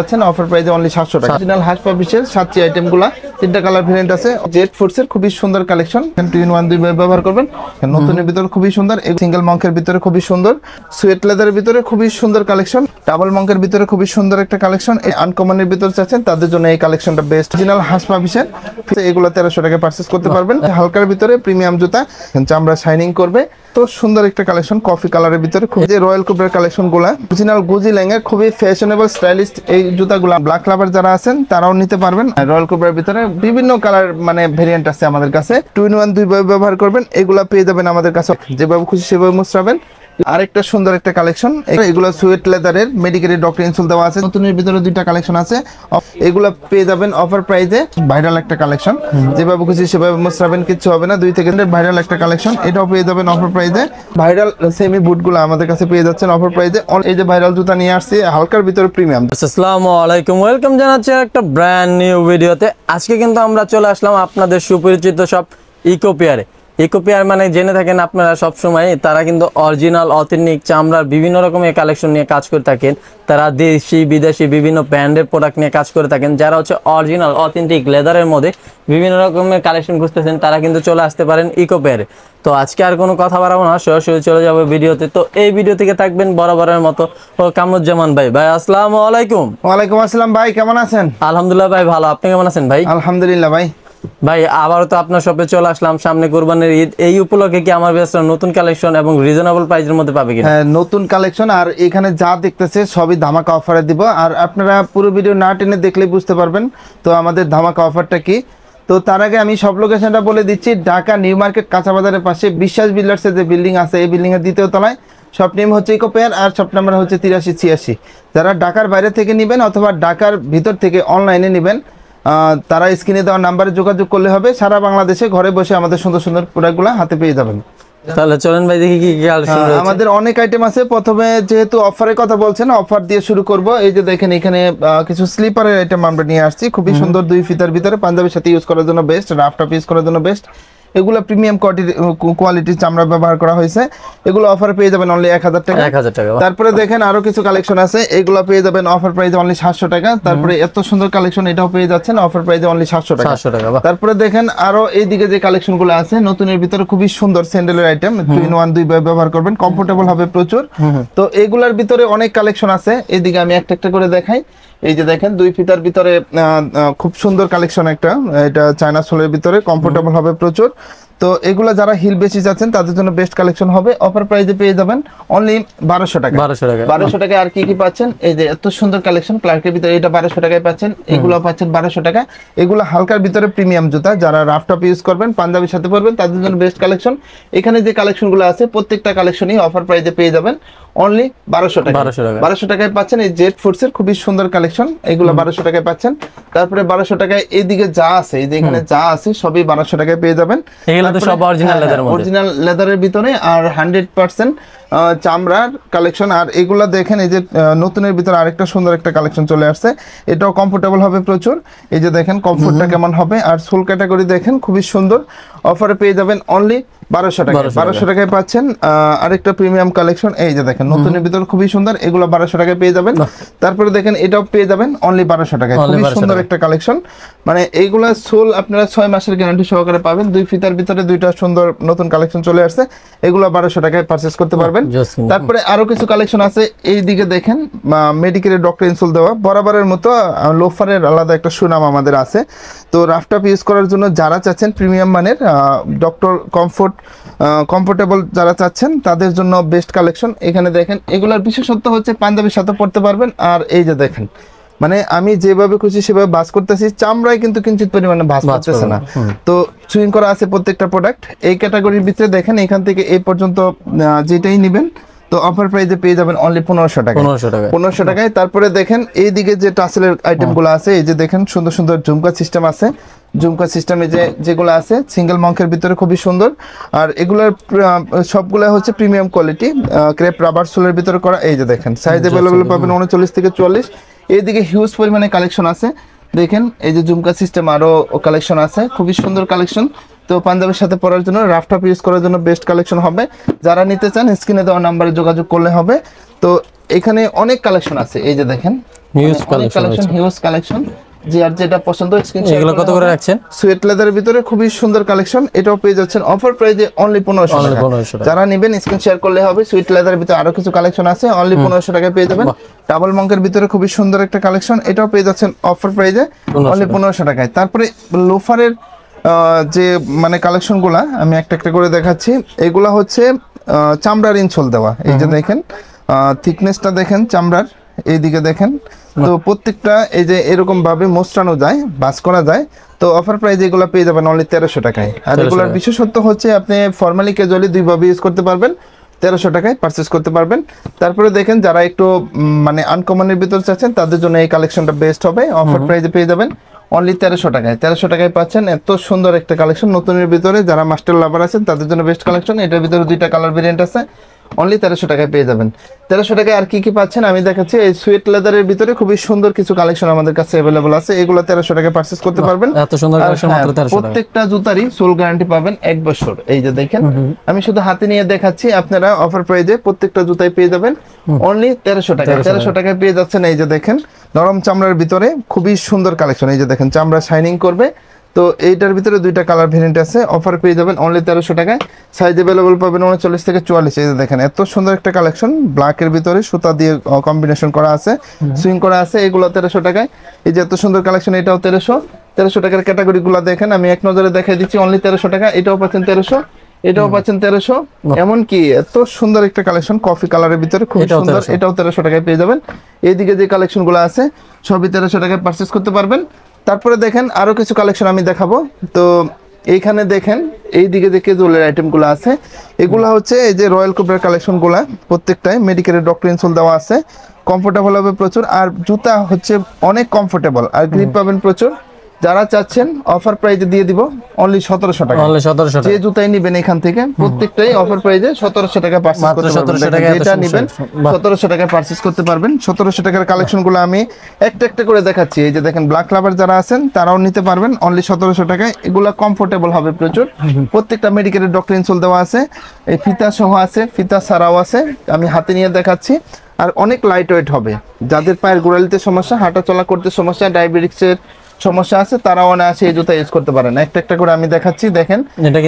আছেন অফার প্রাইসে অনলি 700 টাকা। অরিজিনাল হাস পাপিসের 7টি আইটেমগুলো, তিনটা কালার ভেরিয়েন্ট আছে। জেড ফোর্সের খুবই সুন্দর কালেকশন, 2 in 1 দুই ব্যবহার করবেন। নতুনের ভিতরে খুবই সুন্দর, সিঙ্গেল মঙ্কের ভিতরে খুবই সুন্দর, সুয়েট লেদারের ভিতরে খুবই সুন্দর কালেকশন, ডাবল মঙ্কের ভিতরে খুবই সুন্দর একটা কালেকশন। এই আনকমনের ভিতরে চাচ্ছেন তাদের জন্য এই কালেকশনটা বেস্ট। অরিজিনাল হাস পাপিসের এগুলো 1300 টাকা পারচেজ করতে পারবেন। হালকার ভিতরে প্রিমিয়াম জুতা, চামড়া শাইনিং করবে, তো সুন্দর একটা কালেকশন। কফি কালারের ভিতরে খুব যে রয়্যাল কুপের কালেকশন গুলা, অরিজিনাল গুজি ল্যাঙ্গের খুবই ফ্যাশনেবল স্টাইলিশ এই জুতাগুলা ব্ল্যাক লাভার যারা আছেন তারাও নিতে পারবেন। রয়্যাল কুপের ভিতরে বিভিন্ন কালার মানে ভেরিয়েন্ট আছে আমাদের কাছে। 2 in 1 দুই ব্যবহার করবেন, এগুলা পেয়ে যাবেন আমাদের কাছে, যেভাবে খুশি সেভাবে মুছরাবেন। আরেকটা সুন্দর একটা কালেকশন, এগুলো সুয়েট লেদারের মেডিকেলের ডক্টর ইনসোল দেওয়া আছে। নতুনের ভিতরে দুইটা কালেকশন আছে, এগুলো পেয়ে যাবেন অফার প্রাইসে। ভাইরাল একটা কালেকশন, যেভাবে খুশি সেভাবে মুছরাবেন, কিচ্ছু হবে না। 2 থেকে 3 ভাইরাল একটা কালেকশন, এটাও পেয়ে যাবেন অফার প্রাইসে। ভাইরাল সেমি বুটগুলো আমাদের কাছে পেয়ে যাচ্ছেন অফার প্রাইসে। এই যে ভাইরাল জুতা নিয়ে আসছি হালকার ভিতরে প্রিমিয়াম। আসসালামু আলাইকুম, ওয়েলকাম জানাচ্ছি একটা ব্র্যান্ড নিউ ভিডিওতে। আজকে কিন্তু আমরা চলে আসলাম আপনাদের সুপরিচিত সব ইকোপিয়ারে। ইকোপিয়ার মানে জেনে থাকেন আপনারা সবসময়, তারা কিন্তু অরিজিনাল অথেন্টিক চামড়ার বিভিন্ন রকমের কালেকশন নিয়ে কাজ করে থাকেন। তারা দেশি বিদেশি বিভিন্ন ব্র্যান্ডের প্রোডাক্ট নিয়ে কাজ করে থাকেন। যারা হচ্ছে অরিজিনাল অথেন্টিক লেদারের মধ্যে বিভিন্ন রকমের কালেকশন খুঁজতেছেন, তারা কিন্তু চলে আসতে পারেন ইকোপিয়ারে। তো আজকে আর কোনো কথা বাড়াবো না, সরাসরি চলে যাবো ভিডিওতে। তো এই ভিডিও থেকে থাকবেন বরাবরের মতো ও কামরুজ্জামান ভাই। ভাই আসসালামু আলাইকুম। ওয়ালাইকুম আসসালাম ভাই, কেমন আছেন? আলহামদুলিল্লাহ ভাই, ভালো। আপনি কেমন আছেন ভাই? আলহামদুলিল্লাহ ভাই। ভাই আবারও তো আপনার শপে চলে আসলাম, সামনে কুরবানির ঈদ। এই উপলক্ষে কি আমার কাছে নতুন কালেকশন এবং রিজনেবল প্রাইসের মধ্যে পাবে কিনা? হ্যাঁ, নতুন কালেকশন, আর এখানে যা দেখতেছে সবই ধামাকা অফারে দিব। আর আপনারা পুরো ভিডিও না টেনে দেখলেই বুঝতে পারবেন তো আমাদের ধামাকা অফারটা কি। তো তার আগে আমি সব লোকেশনটা বলে দিচ্ছি। ঢাকা নিউ মার্কেট কাঁচা বাজারের পাশে বিশ্বাস বিল্ডার্সের যে বিল্ডিং আছে, এই বিল্ডিং এর 2য় তলায়। শপ নেম হচ্ছে ইকোপিয়ার, আর শপ নাম্বার হচ্ছে 8386। যারা ঢাকার বাইরে থেকে নেবেন অথবা ঢাকার ভিতর থেকে অনলাইনে নেবেন, তারা স্ক্রিনে দেওয়া নাম্বারে যোগাযোগ করলে হবে। সারা বাংলাদেশে ঘরে বসে আমাদের সুন্দর সুন্দর প্রোডাক্টগুলো হাতে পেয়ে যাবেন। তাহলে চলেন ভাই দেখি কি কি কালেকশন রয়েছে। আমাদের অনেক আইটেম আছে। প্রথমে যেহেতু অফারের কথা বলছেন, অফার দিয়ে শুরু করব। এই যে দেখেন এখানে কিছু স্লিপারের আইটেম আমরা নিয়ে আসছি, খুবই সুন্দর, 2 ফিতার ভিতরে, পাঞ্জাবির সাথে ইউজ করার জন্য বেস্ট, রাফটা পিস করার জন্য বেস্ট। এগুলো প্রিমিয়াম কোয়ালিটির চামড়া ব্যবহার করা হয়েছে। এগুলো অফারে পেয়ে যাবেন অনলি 1000 টাকা। 1000 টাকা। তারপরে দেখেন আরো কিছু কালেকশন আছে, এগুলো পেয়ে যাবেন অফার প্রাইসে অনলি 700 টাকা। তারপরে এত সুন্দর কালেকশন, এটাও পেয়ে যাচ্ছেন অফার প্রাইসে অনলি 700 টাকা। 700 টাকা। তারপরে দেখেন আরো এইদিকে যে কালেকশনগুলো আছে, নতুনের ভিতরে খুবই সুন্দর স্যান্ডেলের আইটেম, 2 in 1 দুই ব্যবহার করবেন, কমফোর্টেবল হবে প্রচুর। তো এগুলার ভিতরে অনেক কালেকশন আছে, এইদিকে আমি একটা একটা করে দেখাই। এই যে দেখেন 2 ফিতার ভিতরে খুব সুন্দর কালেকশন একটা, এটা চায়না সোলের ভিতরে, কমফোর্টেবল হবে প্রচুর। তো এগুলা যারা হিল বেশি যাচ্ছেন তাদের জন্য বেস্ট কালেকশন হবে। অফার প্রাইসে পেয়ে যাবেন অনলি 1200 টাকা। 1200 টাকায় আর কি কি পাচ্ছেন, এই যে এত সুন্দর কালেকশন ক্লার্কের ভিতরে, এটা 1200 টাকায় পাচ্ছেন। এগুলো পাচ্ছেন 1200 টাকা। এগুলো হালকার ভিতরে প্রিমিয়াম জুতা, যারা রাফ টপ ইউজ করবেন, পাঞ্জাবির সাথে পরবেন, তাদের জন্য বেস্ট কালেকশন। এখানে যে কালেকশনগুলো আছে প্রত্যেকটা কালেকশনই অফার প্রাইসে পেয়ে যাবেন অনলি 1200 টাকা। 1200 টাকায় পাচ্ছেন এই জেড ফোর্সের খুবই সুন্দর কালেকশন, এগুলো 1200 টাকায় পাচ্ছেন। তারপরে 1200 টাকায় এইদিকে যা আছে, এই যে এখানে যা আছে সবই 1200 টাকায় পেয়ে যাবেন। এগুলো তো সব অরিজিনাল লেদারের মধ্যে, অরিজিনাল লেদারের ভিতরে, আর 100% চামড়ার কালেকশন। আর এগুলা দেখেন এই যে নতুনের ভিতরে আরেকটা সুন্দর একটা কালেকশন চলে আসছে, এটাও কমফোর্টেবল হবে প্রচুর। এই যে দেখেন কমফোর্টটা কেমন হবে, আর সোল ক্যাটাগরি দেখেন খুবই সুন্দর, অফারে পেয়ে যাবেন অনলি 1200 টাকা। 1200 টাকায় পাচ্ছেন আরেকটা প্রিমিয়াম কালেকশন। এই যে দেখেন নতুনের ভিতরে খুবই সুন্দর, এগুলো 1200 টাকায় পেয়ে যাবেন। তারপরে দেখেন এটাও পেয়ে যাবেন অনলি 1200 টাকায়, খুবই সুন্দর একটা কালেকশন। মানে এইগুলা সোল আপনারা 6 মাসের গ্যারান্টি সহকারে পাবেন। 2 ফিতার ভিতরে দুইটা সুন্দর নতুন কালেকশন চলে আসছে, এগুলো 1200 টাকায় পারচেজ করতে পারবেন। তারপরে আরো কিছু কালেকশন আছে, এই দিকে দেখেন মেডিকেলের ডক্টর ইনসোল দেওয়া, বরাবরের মতো লোফারের আলাদা একটা সুনাম আমাদের আছে। তো রাফটপ ইউজ করার জন্য যারা চাচ্ছেন প্রিমিয়াম মানের ডক্টর কমফোর্টেবল যারা চাচ্ছেন তাদের জন্য বেস্ট কালেকশন। এখানে দেখেন এগুলোর বিশেষত্ব হচ্ছে পাঞ্জাবির সাথে পড়তে পারবেন। আর এই যে দেখেন মানে আমি যেভাবে খুশি সেভাবে বাস করতেছি, চামড়ায় কিন্তু কিঞ্চিত পরিমাণে বাস করতেছে না। তো সুইং করা আছে প্রত্যেকটা প্রোডাক্ট। এই ক্যাটাগরির ভিতরে দেখেন এখান থেকে এই পর্যন্ত যেটাই নেবেন তো অফার প্রাইসে পেয়ে যাবেন অনলি 1500 টাকা। 1500 টাকায়। তারপরে দেখেন এইদিকে যে টাসেলের আইটেমগুলো আছে, এই যে দেখেন সুন্দর সুন্দর ঝুমকা সিস্টেম আছে। ঝুমকা সিস্টেমে যেগুলো আছে সিঙ্গেল মঙ্কের ভিতরে খুবই সুন্দর, আর এগুলোর সবগুলো হচ্ছে প্রিমিয়াম কোয়ালিটি, ক্রেপ রাবার সোলের ভিতরে করা। এই যে দেখেন সাইজ অ্যাভেলেবল পাবেন 39 থেকে 44। এইদিকে হিউজ পরিমাণে কালেকশন আছে, দেখেন এই যে ঝুমকা সিস্টেম আরো কালেকশন আছে, খুবই সুন্দর কালেকশন। তো পাঞ্জাবের সাথে পরার জন্য রাফটপ ইউজ করার জন্য বেস্ট কালেকশন হবে। যারা নিতে চান স্ক্রিনে দেওয়া নাম্বারে যোগাযোগ করলে হবে। তো এখানে অনেক কালেকশন আছে, এই যে দেখেন হিউজ অনেক কালেকশন, হিউজ কালেকশন। যে আর যেটা পছন্দ স্ক্রিনশট। এগুলো কত করে রাখছেন? সুয়েট লেদারের ভিতরে খুবই সুন্দর কালেকশন, এটাও পেয়ে যাচ্ছেন অফার প্রাইসে অনলি 1500 টাকা। 1500 টাকা। যারা নেবেন স্ক্রিন শেয়ার করলে হবে। সুয়েট লেদারের ভিতরে আরো কিছু কালেকশন আছে, অনলি 1500 টাকায় পেয়ে যাবেন। ডাবল মঙ্কের ভিতরে খুবই সুন্দর একটা কালেকশন, এটাও পেয়ে যাচ্ছেন অফার প্রাইসে অনলি 1500 টাকায়। তারপরে লোফারের যে মানে কালেকশনগুলা আমি একটা একটা করে দেখাচ্ছি। এগুলা হচ্ছে চামড়ার ইনসোল দেওয়া, এই যে দেখেন থিকনেসটা দেখেন চামড়ার, এইদিকে দেখেন। তো প্রত্যেকটা এই যে এরকম ভাবে মোস্টানো যায়, বাস করা যায়। তো অফার প্রাইস এগুলো পেয়ে যাবেন অনলি 1300 টাকায়। আর এগুলোর বিশেষত্ব হচ্ছে আপনি ফর্মালি ক্যাজুয়ালি দুইভাবে ইউজ করতে পারবেন, 1300 টাকায় পারচেস করতে পারবেন। তারপরে দেখেন যারা একটু মানে আনকমনের ভিতর চাচ্ছেন তাদের জন্য এই কালেকশনটা বেস্ট হবে, অফার প্রাইসে পেয়ে যাবেন অনলি 1300 টাকায়। 1300 টাকায় পাচ্ছেন এত সুন্দর একটা কালেকশন নতুনের ভিতরে। যারা মাস্টার লাভার আছেন তাদের জন্য বেস্ট কালেকশন। এটার ভিতরে দুইটা কালার ভেরিয়েন্ট আছে, অনলি 1300 টাকায় পেয়ে যাবেন। 1300 টাকায় আর কি কি পাচ্ছেন আমি দেখাচ্ছি। এই সুইট লেদারের ভিতরে খুবই সুন্দর কিছু কালেকশন আমাদের কাছে अवेलेबल আছে, এগুলো 1300 টাকায় পারচেজ করতে পারবেন। এত সুন্দর কালেকশন মাত্র 1300 টাকা। প্রত্যেকটা জুতারই সোল গ্যারান্টি পাবেন 1 বছর। এই যে দেখেন আমি শুধু হাতে নিয়ে দেখাচ্ছি, আপনারা অফার প্রাইজে প্রত্যেকটা জুতাই পেয়ে যাবেন অনলি 1300 টাকায়। 1300 টাকায় পেয়ে যাচ্ছেন। এই যে দেখেন নরম চামড়ার ভিতরে খুবই সুন্দর কালেকশন, এই যে দেখেন চামড়া শাইনিং করবে। তো এইটার ভিতরে দুইটা কালার ভেরিয়েন্ট আছে, অফার পেয়ে যাবেন অনলি 1300 টাকায়। সাইজ अवेलेबल পাবেন 39 থেকে 44। এই যে দেখেন এত সুন্দর একটা কালেকশন, ব্ল্যাকের ভিতরে সুতা দিয়ে কম্বিনেশন করা আছে, সুইং করা আছে, এগুলো 1300 টাকায়। এই যে এত সুন্দর কালেকশন, এটাও 1300 টাকার ক্যাটাগরিগুলো দেখেন আমি এক নজরে দেখাই দিচ্ছি। অনলি 1300 টাকা, এটাও পাচ্ছেন 1300, এটাও পাচ্ছেন 1300। এমন কি এত সুন্দর একটা কালেকশন কফি কালারের ভিতরে খুব সুন্দর, এটাও 1300 টাকায় পেয়ে যাবেন। এইদিকে যে কালেকশনগুলো আছে সবই 1300 টাকায় পারচেজ করতে পারবেন। তারপরে দেখেন আরো কিছু কালেকশন আমি দেখাবো। তো এইখানে দেখেন এইদিকে যে কেজুয়ালের আইটেমগুলো আছে, এগুলো হচ্ছে এই যে রয়্যাল কোবরার কালেকশনগুলো, প্রত্যেকটাই মেডিকেলের ডক্টর ইনসোল দেওয়া আছে, কমফোর্টেবল হবে প্রচুর। আর জুতা হচ্ছে অনেক কমফোর্টেবল আর গ্রিপ পাবেন প্রচুর। যারা চাচ্ছেন অফার প্রাইজে দিয়ে দিব অনলি 1700 টাকা। অনলি 1700 টাকা। যে জুতাই নেবেন এখান থেকে প্রত্যেকটাই অফার প্রাইজে 1700 টাকা পারচেজ করতে পারবেন। যেটা নেবেন 1700 টাকা পারচেজ করতে পারবেন। 1700 টাকার কালেকশনগুলো আমি একটা একটা করে দেখাচ্ছি। এই যে দেখেন ব্ল্যাক লাভার যারা আছেন তারাও নিতে পারবেন অনলি 1700 টাকায়। এগুলো কমফোর্টেবল হবে প্রচুর। প্রত্যেকটা মেডিকেলের ডক্টর ইনসোল দেওয়া আছে, এই ফিতা সহ আছে, ফিতা ছাড়াও আছে, আমি হাতে নিয়ে দেখাচ্ছি। আর অনেক লাইট ওয়েট হবে। যাদের পায়ের গোড়ালিতে সমস্যা, হাঁটা চলা করতে সমস্যা, ডায়াবেটিক্সের সমস্যা আছে, তারাও অনায়াসে এই জুতা ইউজ করতে পারেন। একটা একটা করে আমি দেখাচ্ছি, দেখেন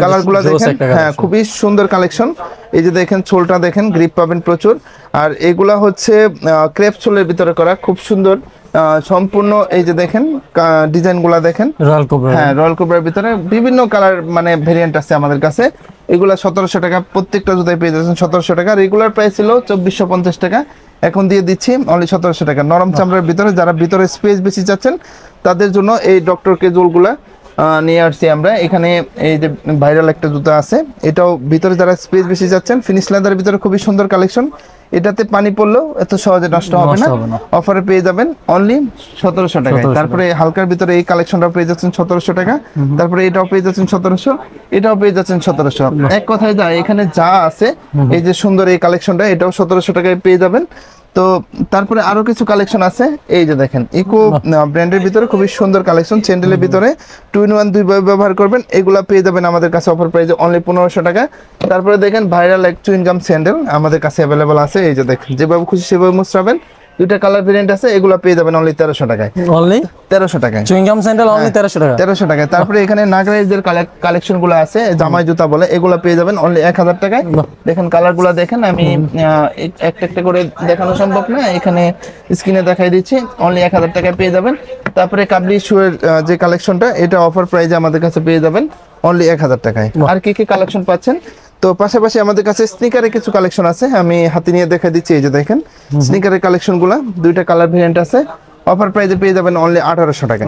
কালারগুলো দেখেন। হ্যাঁ খুবই সুন্দর কালেকশন। এই যে দেখেন সোলটা দেখেন, গ্রিপ পাবেন প্রচুর। আর এগুলা হচ্ছে ক্রেপ সোলের ভিতরে করা, খুব সুন্দর সম্পূর্ণ। এই যে দেখেন ডিজাইনগুলো দেখেন, রয়্যাল কোবরা। হ্যাঁ রয়্যাল কোবরার ভিতরে বিভিন্ন কালার মানে ভেরিয়েন্ট আছে আমাদের কাছে। এগুলা 1700 টাকা, প্রত্যেকটা জুতায় পেয়ে যাচ্ছেন 1700 টাকা। রেগুলার প্রাইস ছিল 2450 টাকা, এখন দিয়ে দিচ্ছি অনলি 1700 টাকা। নরম চামড়ার ভিতরে, যারা ভিতরে স্পেস বেশি চাচ্ছেন তাদের জন্য এই ডক্টর কেজুয়ালগুলা নিয়ে আসছি আমরা। এখানে এই যে ভাইরাল একটা জুতা আছে, এটাও ভিতরে যারা স্পেস বেশি যাচ্ছেন, ফিনিশ লেদারের ভিতরে খুবই সুন্দর কালেকশন। এটাতে পানি পড়লেও এত সহজে নষ্ট হবে না, অফারে পেয়ে যাবেন অনলি 1700 টাকায়। তারপরে হালকার ভিতরে এই কালেকশনটা পেয়ে যাচ্ছেন 1700 টাকা। তারপরে এটাও পেয়ে যাচ্ছেন 1700, এটাও পেয়ে যাচ্ছেন 1700। এক কথায় যা এখানে যা আছে, এই যে সুন্দর এই কালেকশনটা, এটাও 1700 টাকায় পেয়ে যাবেন। তো তারপরে আরো কিছু কালেকশন আছে, এই যে দেখেন ইকো ব্র্যান্ডের ভিতরে খুবই সুন্দর কালেকশন, স্যান্ডেলের ভিতরে 2-in-1 দুইভাবে ব্যবহার করবেন। এগুলা পেয়ে যাবেন আমাদের কাছে অফার প্রাইসে অনলি 1500 টাকা। তারপরে দেখেন ভাইরাল এক চুইংগাম স্যান্ডেল আমাদের কাছে অ্যাভেলেবল আছে। এই যে দেখেন যেভাবে খুশি সেভাবে মুছরাবেন, দুইটা কালার ভেরিয়েন্ট আছে, এগুলা পেয়ে যাবেন অনলি 1300 টাকায়। অনলি 1300 টাকায় চুইংগাম স্যান্ডেল অনলি 1300 টাকা। 1300 টাকায়। তারপরে এখানে নাগরাইজের কালেকশনগুলো আছে, জামাই জুতা বলে, এগুলা পেয়ে যাবেন অনলি 1000 টাকায়। দেখেন কালারগুলো দেখেন, আমি একটা একটা করে দেখানো সম্ভব না, এখানে স্ক্রিনে দেখাই দিচ্ছি, অনলি 1000 টাকায় পেয়ে যাবেন। তারপরে কাবলি শুয়ের যে কালেকশনটা, এটা অফার প্রাইজে আমাদের কাছে পেয়ে যাবেন অনলি 1000 টাকায়। আর কি কি কালেকশন পাচ্ছেন? তো পাশাপাশি আমাদের কাছে স্নিকারের কিছু কালেকশন আছে, আমি হাতে নিয়ে দেখা দিচ্ছি। এই যে দেখেন স্নিকারের কালেকশনগুলো, দুইটা কালার ভেরিয়েন্ট আছে, অফার প্রাইসে পেয়ে যাবেন অনলি 1800 টাকায়।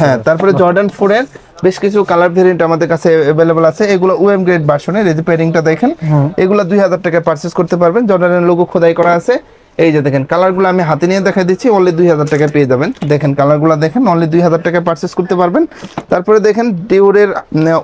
হ্যাঁ তারপরে জর্ডান 4 এর বেশ কিছু কালার ভেরিয়েন্ট আমাদের কাছে अवेलेबल আছে, এগুলো ওএম গ্রেড ভার্সনের। এই যে পেয়ারিংটা দেখেন, এগুলো 2000 টাকায় পারচেজ করতে পারবেন, জর্ডানের লোগো খোদাই করা আছে। এই যে দেখেন কালারগুলো আমি হাতে নিয়ে দেখাই দিচ্ছি, অনলি 2000 টাকায় পেয়ে যাবেন। দেখেন কালারগুলো দেখেন, অনলি 2000 টাকায় পারচেজ করতে পারবেন। তারপরে দেখেন ডিওরের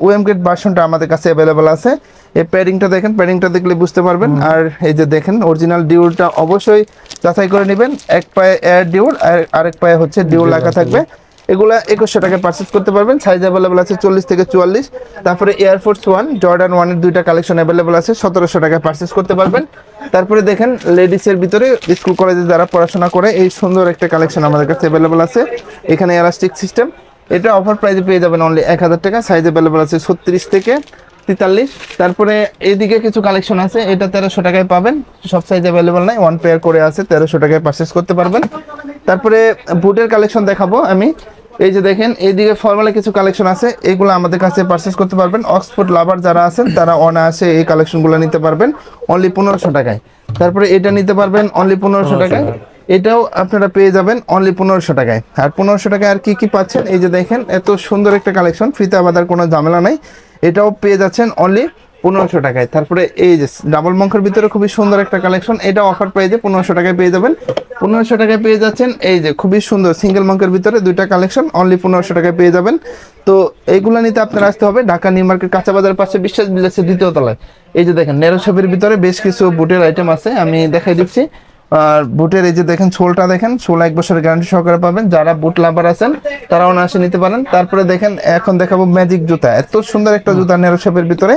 ওএম গ্রেড ভার্সনটা আমাদের কাছে अवेलेबल আছে। এই প্যাডিংটা দেখেন, প্যাডিংটা দেখলে বুঝতে পারবেন। আর এই যে দেখেন অরিজিনাল ডিওরটা অবশ্যই যাচাই করে নেবেন, এক পায়ে এয়ার ডিওর আর আরেক পায়ে হচ্ছে ডিওর লেখা থাকবে। এগুলা 2100 টাকায় পারচেজ করতে পারবেন। সাইজ অ্যাভেলেবল আছে 40 থেকে 44। তারপরে এয়ারফোর্স 1 জর্ডান 1 এর দুইটা কালেকশন অ্যাভেলেবল আছে 1700 টাকায় পারচেজ করতে পারবেন। তারপরে দেখেন লেডিসের ভিতরে স্কুল কলেজে যারা পড়াশোনা করে এই সুন্দর একটা কালেকশন আমাদের কাছে অ্যাভেলেবল আছে। এখানে এলাস্টিক সিস্টেম, এটা অফার প্রাইসে পেয়ে যাবেন অনলি 1000 টাকা। সাইজ অ্যাভেলেবল আছে 36 থেকে 43। তারপরে এইদিকে কিছু কালেকশন আছে, এটা 1300 টাকায় পাবেন। সব সাইজ অ্যাভেলেবল নাই, ওয়ান পেয়ার করে আছে 1300 টাকায় পারচেজ করতে পারবেন। তারপরে বুটের কালেকশন দেখাবো আমি। এই যে দেখেন এইদিকে ফর্মালে কিছু কালেকশন আছে, এগুলো আমাদের কাছে পারচেজ করতে পারবেন। অক্সফোর্ড লাভার যারা আছেন তারা অনায়াসে এই কালেকশনগুলো নিতে পারবেন অনলি 1500 টাকায়। তারপরে এটা নিতে পারবেন অনলি 1500 টাকায়। এটাও আপনারা পেয়ে যাবেন অনলি 1500 টাকায়। আর 1500 টাকায় আর কি কি পাচ্ছেন, এই যে দেখেন এত সুন্দর একটা কালেকশন, ফিতা বাঁধার কোনো ঝামেলা নাই, এটাও পেয়ে যাচ্ছেন অনলি 1500 টাকায়। তারপরে এই যে ডাবল মঙ্কের ভিতরে খুবই সুন্দর একটা কালেকশন, এটা অফার প্রাইসে 1500 টাকায় পেয়ে যাবেন। 1500 টাকায় পেয়ে যাচ্ছেন এই যে খুবই সুন্দর সিঙ্গেল মঙ্কের ভিতরে দুইটা কালেকশন অনলি 1500 টাকায় পেয়ে যাবেন। তো এইগুলো নিতে আপনারা আসতে হবে ঢাকা নিউ মার্কেট কাঁচা বাজার পাশে বিশ্বাস বিল্ডার্সের দ্বিতীয় তলায়। এই যে দেখেন নেরো শপের ভিতরে বেশ কিছু বুটের আইটেম আছে, আমি দেখাই দিচ্ছি। আর বুটের এই যে দেখেন সোলটা দেখেন, সোল 1 বছরের গ্যারান্টি সহকারে পাবেন। যারা বুট লাভার আছেন তারা অনায়াসে নিতে পারেন। তারপরে দেখেন এখন দেখাবো ম্যাজিক জুতা, এত সুন্দর একটা জুতা নেরো শপের ভিতরে,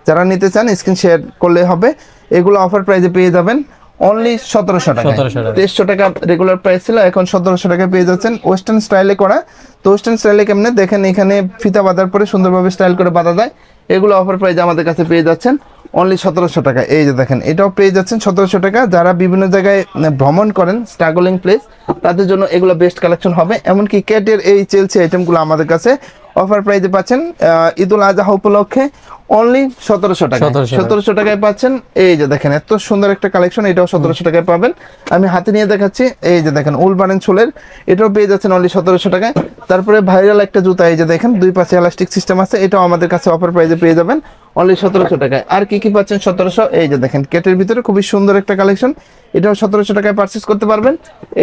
যারা নিতে চান স্ক্রিন শেয়ার করলে হবে। এগুলো অফার প্রাইসে পেয়ে যাবেন অনলি 1700 টাকা। 2300 টাকা রেগুলার প্রাইস ছিল, এখন 1700 টাকায় পেয়ে যাচ্ছেন। ওয়েস্টার্ন স্টাইলে করা, তো ওয়েস্টার্ন স্টাইলে কেমনে দেখেন, এখানে ফিতা বাঁধার পরে সুন্দরভাবে স্টাইল করে বাঁধা যায়। এগুলো অফার প্রাইসে আমাদের কাছে পেয়ে যাচ্ছেন অনলি 1700 টাকা। এই যে দেখেন এটাও পেয়ে যাচ্ছেন 1700 টাকা। যারা বিভিন্ন জায়গায় ভ্রমণ করেন, স্ট্রাগলিং প্লেস, তাদের জন্য এগুলো বেস্ট কালেকশন হবে। এমনকি ক্যাটের এই চেলসি আইটেমগুলো আমাদের কাছে অফার প্রাইসে পাচ্ছেন ঈদুল আজহা উপলক্ষে অনলি 1700 টাকা। 1700 টাকায় পাচ্ছেন। এই যে দেখেন এত সুন্দর একটা কালেকশন, এটাও 1700 টাকায় পাবেন। আমি হাতে নিয়ে দেখাচ্ছি, এই যে দেখেন উল বারেন চুলের, এটাও পেয়ে যাচ্ছেন অনলি 1700 টাকায়। তারপরে ভাইরাল একটা জুতা, এই যে দেখেন দুই পাশে এলাস্টিক সিস্টেম আছে, এটাও আমাদের কাছে অফার প্রাইসে পেয়ে যাবেন অনলি 1700 টাকায়। আর কি কি পাচ্ছেন 1700, এই যে দেখেন কেটের ভিতরে খুবই সুন্দর একটা কালেকশন, এটাও 1700 টাকায় পারচেজ করতে পারবেন।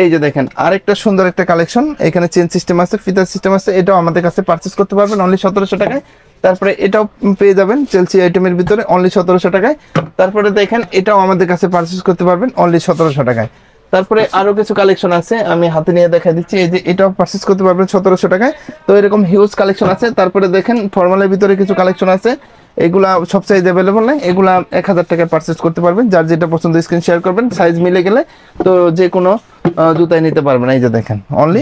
এই যে দেখেন আরেকটা সুন্দর একটা কালেকশন, এখানে চেন সিস্টেম আছে, ফিতার সিস্টেম আছে, এটাও আমাদের কাছে পারচেজ করতে পারবেন অনলি 1700 টাকায়। তারপরে এটাও পেয়ে যাবেন চেলসি আইটেমের ভিতরে অনলি 1700 টাকায়। তারপরে দেখেন এটাও আমাদের কাছে পারচেজ করতে পারবেন অনলি 1700 টাকায়। তারপরে আরো কিছু কালেকশন আছে, আমি হাতে নিয়ে দেখা দিচ্ছি। এই যে এটাও পারচেজ করতে পারবেন 1700 টাকায়। তো এরকম হিউজ কালেকশন আছে। তারপরে দেখেন ফর্মালের ভিতরে কিছু কালেকশন আছে, এগুলা সব সাইজ অ্যাভেলেবল নাই, এগুলা 1000 টাকায় পারচেজ করতে পারবেন। যার যেটা পছন্দ স্ক্রিন শেয়ার করবেন, সাইজ মিলে গেলে তো যে কোনো জুতাই নিতে পারবেন। এই যে দেখেন অনলি,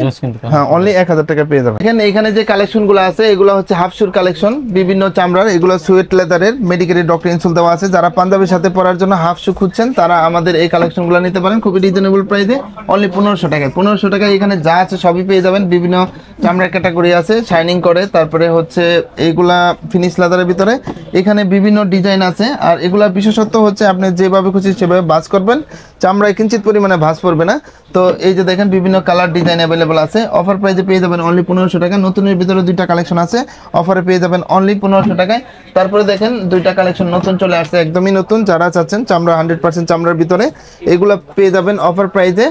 হ্যাঁ অনলি 1000 টাকা পেয়ে যাবেন। এখানে যে কালেকশন গুলো আছে এগুলো হচ্ছে হাফ শুর কালেকশন, বিভিন্ন চামড়ার, এগুলো সুয়েট লেদারের, মেডিকেলের ডক্টর ইনসুল দেওয়া আছে। যারা পাঞ্জাবের সাথে পরার জন্য হাফ শু খুঁজছেন তারা আমাদের এই কালেকশন গুলো নিতে পারেন খুবই রিজনেবল প্রাইসে অনলি 1500 টাকায়। 1500 টাকায় এখানে যা আছে সবই পেয়ে যাবেন। বিভিন্ন চামড়ার ক্যাটাগরি আছে, শাইনিং করে, তারপরে হচ্ছে এইগুলা ফিনিশ লেদারের ভিতরে, এখানে বিভিন্ন ডিজাইন আছে। আর এগুলা বিশেষত্ব হচ্ছে আপনি যেভাবে খুশি সেভাবে ভাঁজ করবেন, চামড়ায় কিঞ্চিত পরিমাণে ভাঁজ পড়বে না। তো এই যে দেখেন বিভিন্ন কালার ডিজাইন অ্যাভেলেবল আছে, অফার প্রাইসে পেয়ে যাবেন অনলি 1500 টাকা। নতুনের ভিতরে দুইটা কালেকশন আছে, অফারে পেয়ে যাবেন অনলি 1500 টাকায়। তারপরে দেখেন দুইটা কালেকশন নতুন চলে আসছে, একদমই নতুন। যারা চাচ্ছেন চামড়া 100% চামড়ার ভিতরে, এগুলো পেয়ে যাবেন অফার প্রাইসে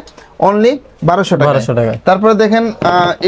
অনলি 1200 টাকা। তারপরে দেখেন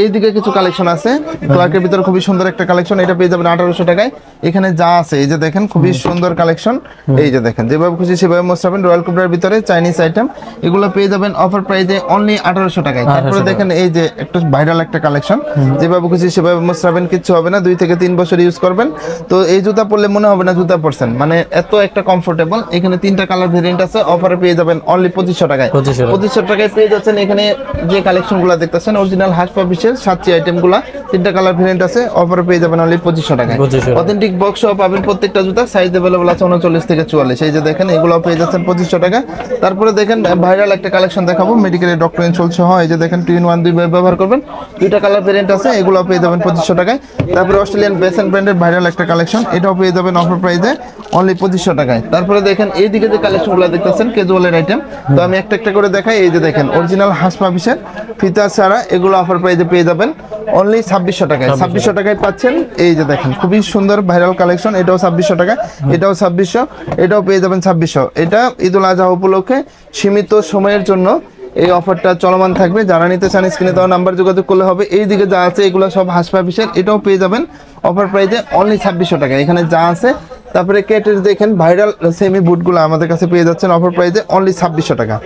এইদিকে কিছু কালেকশন আছে, ক্লার্কের ভিতরে খুবই সুন্দর একটা কালেকশন, এটা পেয়ে যাবেন 1800 টাকায়। এখানে যা আছে এই যে দেখেন খুবই সুন্দর কালেকশন, এই যে দেখেন যেভাবে খুশি সেভাবে মোস্টাবেন। রয়্যাল কুবরার ভিতরে চাইনিজ আইটেম, এগুলো পেয়ে যাবেন অফার প্রাইসে অনলি 1800 টাকায়। তারপরে দেখেন এই যে একটা ভাইরাল একটা কালেকশন, যেভাবে খুশি সেভাবে মোস্টাবেন, কিচ্ছু হবে না, 2 থেকে 3 বছর ইউজ করবেন। তো এই জুতা পরলে মনে হবে না জুতা পরছেন, মানে এত একটা কমফোর্টেবল। এখানে 3টা কালার ভেরিয়েন্ট আছে, অফারে পেয়ে যাবেন অনলি 2500 টাকায়। 2500 টাকায় পেয়ে যাচ্ছেন এখানে যে কালেকশনগুলো দেখতেছেন অরিজিনাল হাস পাবিশের সাতটি আইটেমগুলো, 3টা কালার ভেরিয়েন্ট আছে, অফারে পেয়ে যাবেন অনলি 2500 টাকায়। অথেন্টিক বক্স সহ পাবেন প্রত্যেকটা জুতা, সাইজ अवेलेबल আছে 39 থেকে 44। এই যে দেখেন এগুলো পেয়ে যাচ্ছেন 2500 টাকা। তারপরে দেখেন ভাইরাল একটা কালেকশন দেখাবো, মেডিকেলের ডক্টর ইনসোল সহ। এই যে দেখেন 2-in-1 দুই ব্যবহার করবেন, 2টা কালার ভেরিয়েন্ট আছে, এগুলো পেয়ে যাবেন 2500 টাকায়। তারপরে অস্ট্রেলিয়ান বেসেন ব্র্যান্ডের ভাইরাল একটা কালেকশন, এটাও পেয়ে যাবেন অফার প্রাইসে অনলি 2500 টাকায়। তারপরে দেখেন এইদিকে যে কালেকশনগুলো দেখতেছেন ক্যাজুয়ালের আইটেম, তো আমি একটা একটা করে দেখাই। এই যে দেখেন অরিজিনাল হাস পাবিশের ফিতা ছাড়া, এগুলো অফার প্রাইসে পেয়ে যাবেন অনলি 2600 টাকায়। 2600 টাকায় পাচ্ছেন। এই যে দেখেন খুবই সুন্দর ভাইরাল কালেকশন, এটাও 2600 টাকা, এটাও 2600, এটাও পেয়ে যাবেন 2600। এটা ঈদুল আজহা উপলক্ষে সীমিত সময়ের জন্য এই অফারটা চলমান থাকবে। যারা নিতে চান স্ক্রিনে দেওয়া নাম্বার যোগাযোগ করলে হবে। এই দিকে যা আছে এগুলো সব হাস পাবিশের, এটাও পেয়ে যাবেন অফার প্রাইসে অনলি 2600 টাকা। এখানে যা আছে তারপরে কেটের দেখেন ভাইরাল সেমি বুটগুলো আমাদের কাছে পেয়ে যাচ্ছেন অফার প্রাইসে অনলি 2600 টাকা।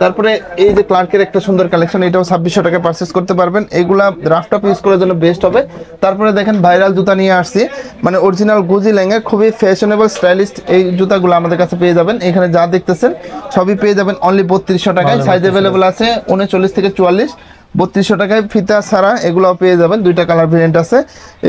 তারপরে এই যে ক্লার্কের একটা সুন্দর কালেকশন, এটাও 2600 টাকা পারচেজ করতে পারবেন। এগুলা রাফ টপ ইউজ করার জন্য বেস্ট হবে। তারপরে দেখেন ভাইরাল জুতা নিয়ে আসছি, মানে অরিজিনাল গুজি ল্যাঙ্গে খুবই ফ্যাশনেবল স্টাইলিশ এই জুতাগুলো আমাদের কাছে পেয়ে যাবেন। এখানে যা দেখতেছেন সবই পেয়ে যাবেন অনলি 3200 টাকায়। সাইজ অ্যাভেলেবল আছে 39 থেকে 44। 3200 টাকায় ফিতা ছাড়া এগুলাও পেয়ে যাবেন, দুইটা কালার ভেরিয়েন্ট আছে।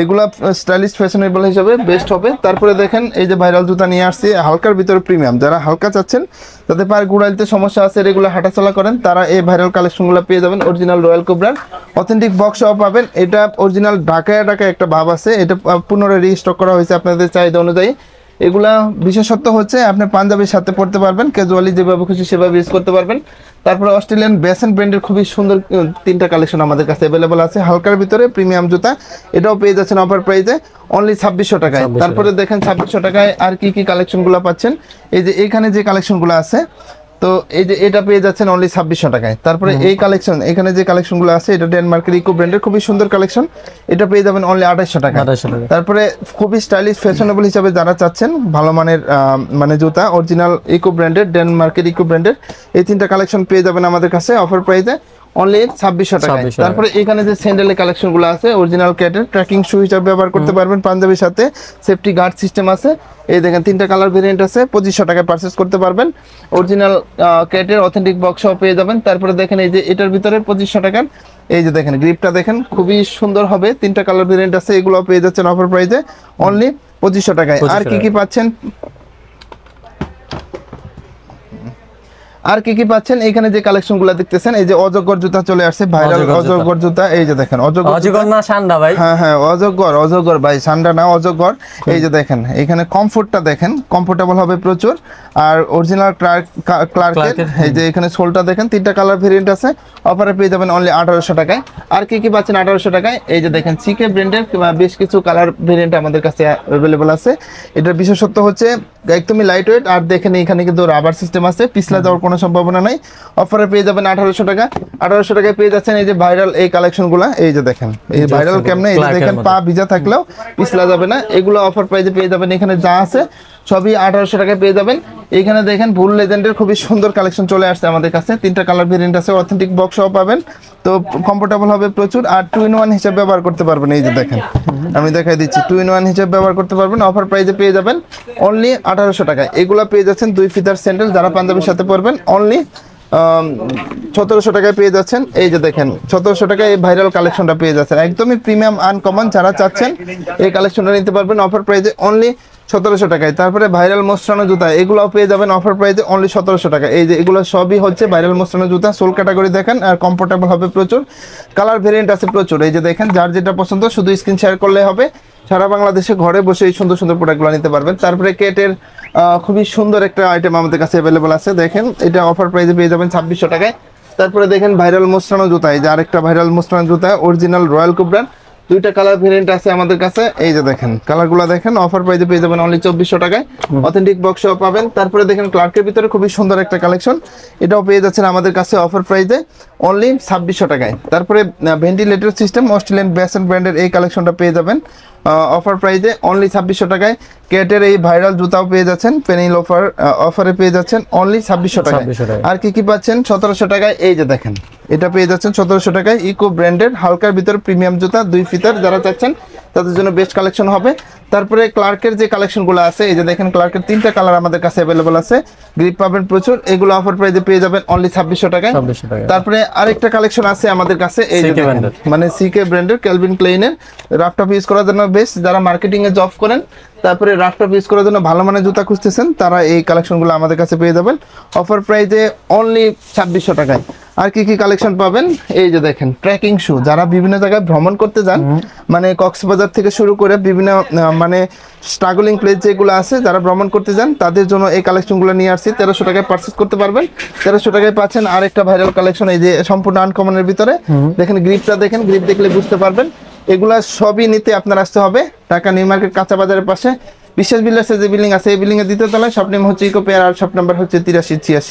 এগুলা স্টাইলিশ ফ্যাশনেবল হিসাবে বেস্ট হবে। তারপরে দেখেন এই যে ভাইরাল জুতা নিয়ে আসছি হালকার ভিতরে প্রিমিয়াম, যারা হালকা চাচ্ছেন তাদের পায়ের গুড়াইতে সমস্যা আছে, রেগুলার হাঁটাচলা করেন, তারা এই ভাইরাল কালেকশনগুলো পেয়ে যাবেন। অরিজিনাল রয়্যাল কোবরার অথেন্টিক বক্সও পাবেন। এটা অরিজিনাল ঢাকায় একটা ভাব আছে, এটা পুনরায় রিস্টক করা হয়েছে আপনাদের চাহিদা অনুযায়ী। এগুলা বিশেষত্ব হচ্ছে আপনি পাঞ্জাবির সাথে পড়তে পারবেন, ক্যাজুয়ালি যেভাবে খুশি সেভাবে ইউজ করতে পারবেন। তারপরে অস্ট্রেলিয়ান বেসেন ব্র্যান্ডের খুবই সুন্দর তিনটা কালেকশন আমাদের কাছে অ্যাভেলেবল আছে হালকার ভিতরে প্রিমিয়াম জুতা, এটাও পেয়ে যাচ্ছেন অফার প্রাইসে অনলি 2600 টাকায়। তারপরে দেখেন 2600 টাকায় আর কি কি কালেকশনগুলো পাচ্ছেন। এই যে এখানে যে কালেকশনগুলো আছে, তো এই যে এটা পেয়ে যাচ্ছেন অনলি 2600 টাকায়। তারপরে এই কালেকশন, এখানে যে কালেকশনগুলো আছে এটা ডেনমার্কের ইকো ব্র্যান্ডের খুবই সুন্দর কালেকশন, এটা পেয়ে যাবেন অনলি 2800 টাকা। তারপরে খুবই স্টাইলিশ ফ্যাশনেবল হিসাবে যারা চাচ্ছেন ভালো মানের মানে জুতা অরিজিনাল ইকো ব্র্যান্ডের, ডেনমার্কের ইকো ব্র্যান্ডের, এই তিনটা কালেকশন পেয়ে যাবেন আমাদের কাছে অফার প্রাইসে অনলি 2600 টাকায়। তারপরে এখানে যে স্যান্ডেলের কালেকশনগুলো আছে অরিজিনাল ক্যাটের ট্রেকিং শু হিসেবে ব্যবহার করতে পারবেন, পাঞ্জাবির সাথে সেফটি গার্ড সিস্টেম আছে। এই দেখেন তিনটা কালার ভেরিয়েন্ট আছে, 2500 টাকায় পারচেজ করতে পারবেন। অরিজিনাল ক্যাটের অথেন্টিক বক্সও পেয়ে যাবেন। তারপরে দেখেন এই যে এটার ভিতরে 2500 টাকার এই যে দেখেন গ্রিপটা দেখেন খুবই সুন্দর হবে, তিনটা কালার ভেরিয়েন্ট আছে, এগুলো পেয়ে যাচ্ছেন অফার প্রাইসে অনলি 2500 টাকায়। আর কি কি পাচ্ছেন, আর কি কি পাচ্ছেন এখানে যে কালেকশনগুলো দেখতেছেন, এই যে অজগর জুতা চলে আসছে, ভাইরাল অজগর জুতা। এই যে দেখেন অজগর না সান্ডা ভাই, হ্যাঁ হ্যাঁ অজগর ভাই, সান্ডা না অজগর। এই যে দেখেন এখানে কমফোর্টটা দেখেন, কমফোর্টেবল হবে প্রচুর। আর অরিজিনাল ক্লার্কের এই যে এখানে সোলটা দেখেন, তিনটা কালার ভেরিয়েন্ট আছে, অফারে পেয়ে যাবেন অনলি 1800 টাকায়। আর কি কি পাচ্ছেন 1800 টাকায়, এই যে দেখেন সিকে ব্র্যান্ডের বেশ কিছু কালার ভেরিয়েন্ট আমাদের কাছে অ্যাভেলেবল আছে। এটার বিশেষত্ব হচ্ছে একদমই লাইট ওয়েট, আর দেখেন এখানে কিন্তু রাবার সিস্টেম আছে, পিছলা যাওয়ার কোনো সম্ভাবনা নাই। অফারে পেয়ে যাবেন 1800 টাকা। 1800 টাকায় পেয়ে যাচ্ছেন এই যে ভাইরাল এই কালেকশনগুলো। এই যে দেখেন এই ভাইরাল কেমনে, এই যে দেখেন পা ভিজা থাকলেও পিছলা যাবে না, এগুলো অফার প্রাইসে পেয়ে যাবেন। এখানে যা আছে সবই 1800 টাকায় পেয়ে যাবেন। এখানে দেখেন ভুল লেজেন্ডের খুবই সুন্দর কালেকশন চলে আসছে আমাদের কাছে, তিনটা কালার ভেরিয়েন্ট আছে, অথেন্টিক বক্সও পাবেন, তো কমফোর্টেবল হবে প্রচুর। আর 2-in-1 হিসেবে ব্যবহার করতে পারবেন। এই যে দেখেন আমি দেখাই দিচ্ছি, 2-in-1 হিসেবে ব্যবহার করতে পারবেন, অফার প্রাইসে পেয়ে যাবেন অনলি 1800 টাকায়। এগুলো পেয়ে যাচ্ছেন 2 ফিতার স্যান্ডেল, যারা পাঞ্জাবির সাথে পরবেন অনলি 1700 টাকায় পেয়ে যাচ্ছেন। এই যে দেখেন 1700 টাকায় এই ভাইরাল কালেকশনটা পেয়ে যাচ্ছেন, একদমই প্রিমিয়াম আনকমন, যারা চাচ্ছেন এই কালেকশনটা নিতে পারবেন অফার প্রাইসে অনলি 1700 টাকায়। তারপরে ভাইরাল মোস্টানো জুতা, এগুলোও পেয়ে যাবেন অফার প্রাইসে অনলি 1700 টাকা। এই যে এগুলো সবই হচ্ছে ভাইরাল মোস্টানো জুতা, সোল ক্যাটাগরি দেখেন, আর কমফোর্টেবল হবে প্রচুর, কালার ভেরিয়েন্ট আছে প্রচুর। এই যে দেখেন যার যেটা পছন্দ শুধু স্ক্রিন শেয়ার করলে হবে, সারা বাংলাদেশে ঘরে বসে এই সুন্দর সুন্দর প্রোডাক্টগুলো নিতে পারবেন। তারপরে কেটের খুবই সুন্দর একটা আইটেম আমাদের কাছে অ্যাভেলেবল আছে, দেখেন এটা অফার প্রাইসে পেয়ে যাবেন 2600 টাকায়। তারপরে দেখেন ভাইরাল মোস্টানো জুতা, এই যে আরেকটা ভাইরাল মোস্টানো জুতা অরিজিনাল রয়্যাল কোবরার, দুইটা কালার ভেরিয়েন্ট আছে আমাদের কাছে। এই যে দেখেন কালারগুলো দেখেন, অফার প্রাইসে পেয়ে যাবেন অনলি 2400 টাকায়, অথেন্টিক বক্সও পাবেন। তারপরে দেখেন ক্লার্কের ভিতরে খুবই সুন্দর একটা কালেকশন, এটাও পেয়ে যাচ্ছেন আমাদের কাছে অফার প্রাইসে অনলি 2600 টাকায়। তারপরে ভেন্টিলেটর সিস্টেম অস্ট্রেলিয়ান বেসেন ব্র্যান্ডের এই কালেকশনটা পেয়ে যাবেন অফার প্রাইসে অনলি 2600 টাকায়। কেটের এই ভাইরাল জুতাও পেয়ে যাচ্ছেন, পেনিল অফারে পেয়ে যাচ্ছেন অনলি 2600 টাকায়। আর কি কি পাচ্ছেন 1700 টাকায়, এই যে দেখেন এটা পেয়ে যাচ্ছেন 1700 টাকায়, ইকো ব্র্যান্ডের হালকার ভিতরে প্রিমিয়াম জুতা 2 ফিতার, যারা চাচ্ছেন তাদের জন্য বেস্ট কালেকশন হবে। তারপরে ক্লার্কের যে কালেকশনগুলো আছে, এই যে দেখেন ক্লার্কের তিনটা কালার আমাদের কাছে অ্যাভেলেবল আছে, গ্রিপ পাবেন প্রচুর, এগুলো অফার প্রাইসে পেয়ে যাবেন অনলি 2600 টাকায়। তারপরে আরেকটা কালেকশন আছে আমাদের কাছে, এই যে মানে সিকে ব্র্যান্ডের ক্যালভিন ক্লেইনের রাফটপ ইউজ করার জন্য বেস্ট, যারা মার্কেটিং এ জব করেন, তারপরে রাফটপ ইউজ করার জন্য ভালো মানের জুতা খুঁজতেছেন, তারা এই কালেকশনগুলো আমাদের কাছে পেয়ে যাবেন অফার প্রাইসে অনলি 2600 টাকায়। আর কি কি কালেকশন পাবেন, এই যে দেখেন ট্রেকিং শু, যারা বিভিন্ন জায়গায় ভ্রমণ করতে যান, মানে কক্সবাজার থেকে শুরু করে বিভিন্ন মানে স্ট্রাগলিং প্লেস যেগুলো আছে, যারা ভ্রমণ করতে যান তাদের জন্য এই কালেকশনগুলো নিয়ে আসছি, 1300 টাকায় পারচেজ করতে পারবেন। 1300 টাকায় পাচ্ছেন আরেকটা ভাইরাল কালেকশন, এই যে সম্পূর্ণ আনকমনের ভিতরে দেখেন গ্রিপটা দেখেন, গ্রিপ দেখলে বুঝতে পারবেন। এগুলা সবই নিতে আপনার আসতে হবে ঢাকা নিউ মার্কেট কাঁচা বাজারের পাশে বিশ্বাস বিল্ডার্সের যে বিল্ডিং আছে, এই বিল্ডিং এর দ্বিতীয় তলায়, শপ নেম হচ্ছে ইকো পেয়ার, আর শপ নাম্বার হচ্ছে 8386।